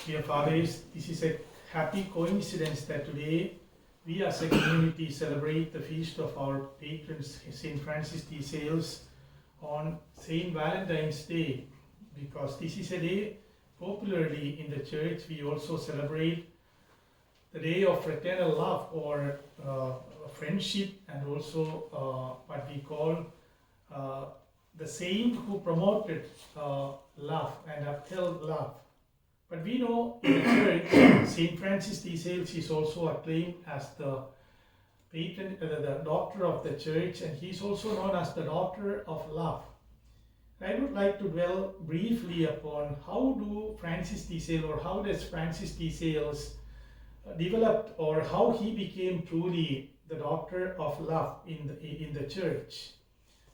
Dear fathers, this is a happy coincidence that today we as a community celebrate the feast of our patrons St. Francis de Sales on St. Valentine's Day, because this is a day popularly in the church we also celebrate the day of fraternal love or friendship, and also what we call the saint who promoted love and upheld love. But we know in the church, St. Francis de Sales is also acclaimed as the patron, the doctor of the church, and he is also known as the doctor of love. I would like to dwell briefly upon how does Francis de Sales developed, or how he became truly the doctor of love in the church.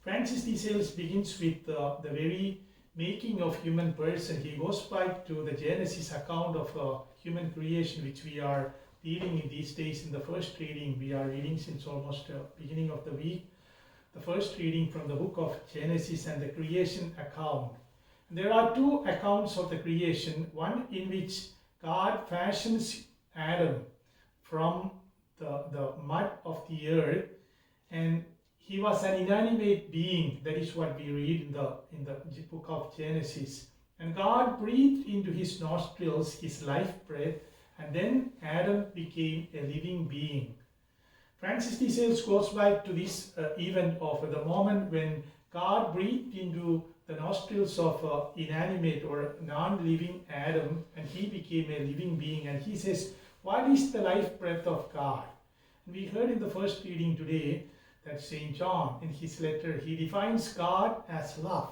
Francis de Sales begins with the very making of human person. He goes back to the Genesis account of human creation, which we are reading in these days in the first reading. We are reading since almost the beginning of the week. The first reading from the book of Genesis and the creation account. There are two accounts of the creation. One in which God fashions Adam from the mud of the earth, and he was an inanimate being. That is what we read in the book of Genesis. And God breathed into his nostrils his life breath, and then Adam became a living being. Francis de Sales goes back to this event of the moment when God breathed into the nostrils of inanimate or non-living Adam, and he became a living being. And he says, what is the life breath of God? And we heard in the first reading today that St. John, in his letter, he defines God as love.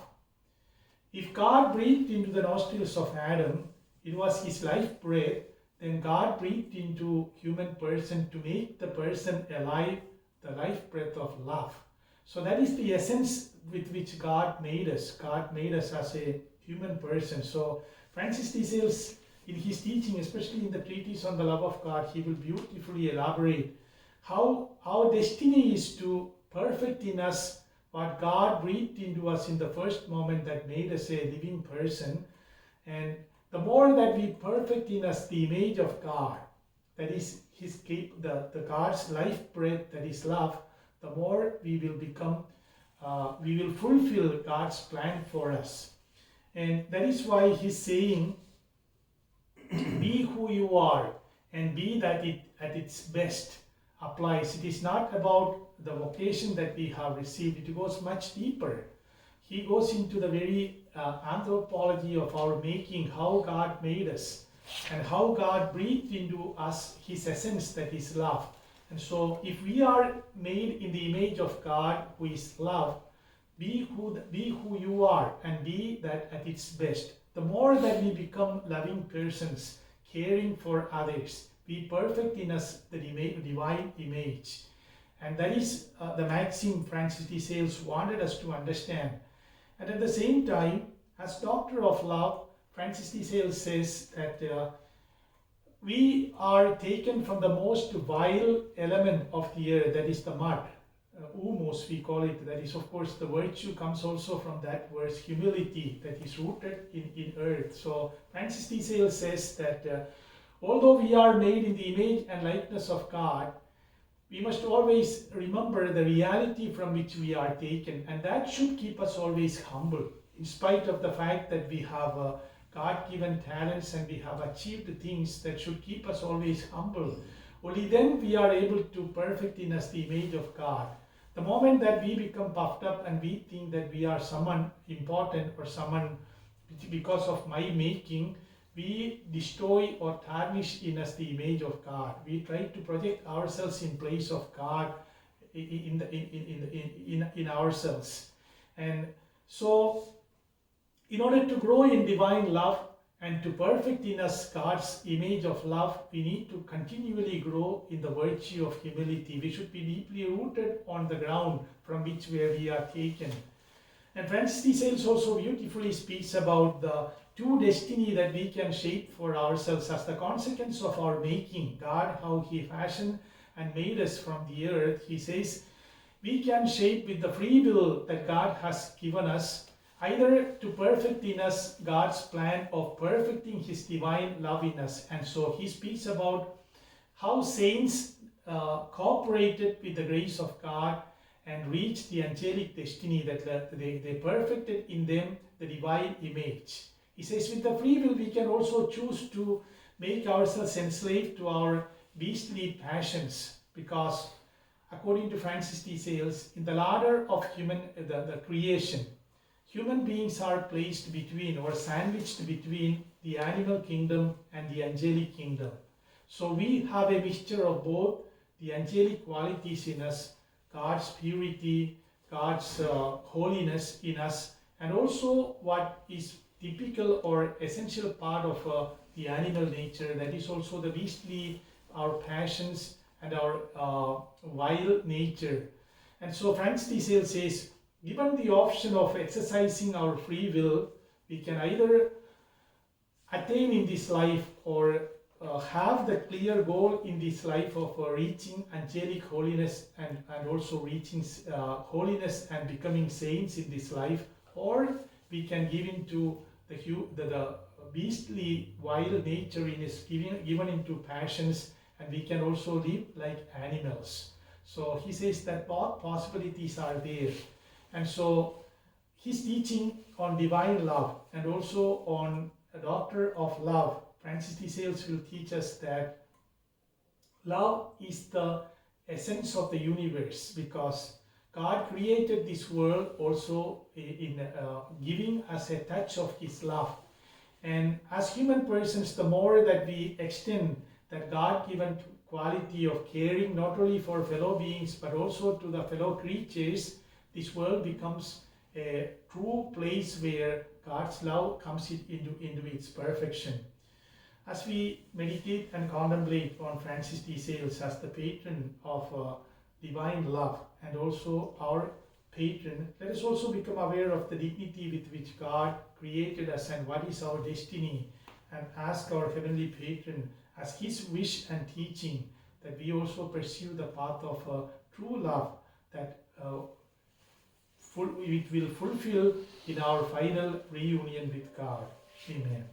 If God breathed into the nostrils of Adam, it was his life breath, then God breathed into human person to make the person alive, the life breath of love. So that is the essence with which God made us. God made us as a human person. So Francis de Sales, in his teaching, especially in the treatise on the love of God, he will beautifully elaborate how our destiny is to perfect in us what God breathed into us in the first moment that made us a living person. And the more that we perfect in us the image of God, that is the God's life breath, that is love, the more we will become, we will fulfill God's plan for us. And that is why he's saying, be who you are and be that at its best applies. It is not about the vocation that we have received. It goes much deeper. He goes into the very anthropology of our making, how God made us and how God breathed into us his essence, that is love. And so if we are made in the image of God who is love, be who you are and be that at its best. The more that we become loving persons, caring for others, be perfect in us the divine image. And that is the maxim Francis de Sales wanted us to understand. And at the same time, as doctor of love, Francis de Sales says that we are taken from the most vile element of the earth, that is the mud. Humus, we call it. That is, of course, the virtue comes also from that word, humility, that is rooted in earth. So Francis de Sales says that although we are made in the image and likeness of God, we must always remember the reality from which we are taken, and that should keep us always humble, in spite of the fact that we have God-given talents and we have achieved things. That should keep us always humble. Only then we are able to perfect in us the image of God. The moment that we become puffed up and we think that we are someone important or someone because of my making, we destroy or tarnish in us the image of God. We try to project ourselves in place of God in ourselves. And so, in order to grow in divine love and to perfect in us God's image of love, we need to continually grow in the virtue of humility. We should be deeply rooted on the ground from which we are taken. And Francis de Sales also beautifully speaks about the two destiny that we can shape for ourselves as the consequence of our making. God, how he fashioned and made us from the earth. He says we can shape with the free will that God has given us either to perfect in us God's plan of perfecting His divine love in us. And so he speaks about how saints cooperated with the grace of God and reached the angelic destiny, that they perfected in them the divine image. He says with the free will we can also choose to make ourselves enslaved to our beastly passions, because according to Francis de Sales, in the ladder of the creation, human beings are placed between or sandwiched between the animal kingdom and the angelic kingdom. So we have a mixture of both the angelic qualities in us, God's purity, God's holiness in us, and also what is typical or essential part of the animal nature, that is also the beastly, our passions and our wild nature. And so Francis de Sales says, given the option of exercising our free will, we can either attain in this life or have the clear goal in this life of reaching angelic holiness and also reaching holiness and becoming saints in this life, or we can give into the beastly wild nature in is given into passions, and we can also live like animals. So he says that both possibilities are there. And so his teaching on divine love and also on a doctor of love, Francis de Sales will teach us that love is the essence of the universe, because God created this world also in giving us a touch of His love. And as human persons, the more that we extend that God-given quality of caring not only for fellow beings but also to the fellow creatures, this world becomes a true place where God's love comes into its perfection. As we meditate and contemplate on Francis de Sales as the patron of divine love and also our patron, let us also become aware of the dignity with which God created us and what is our destiny, and ask our heavenly patron as his wish and teaching that we also pursue the path of true love that it will fulfill in our final reunion with God. Amen.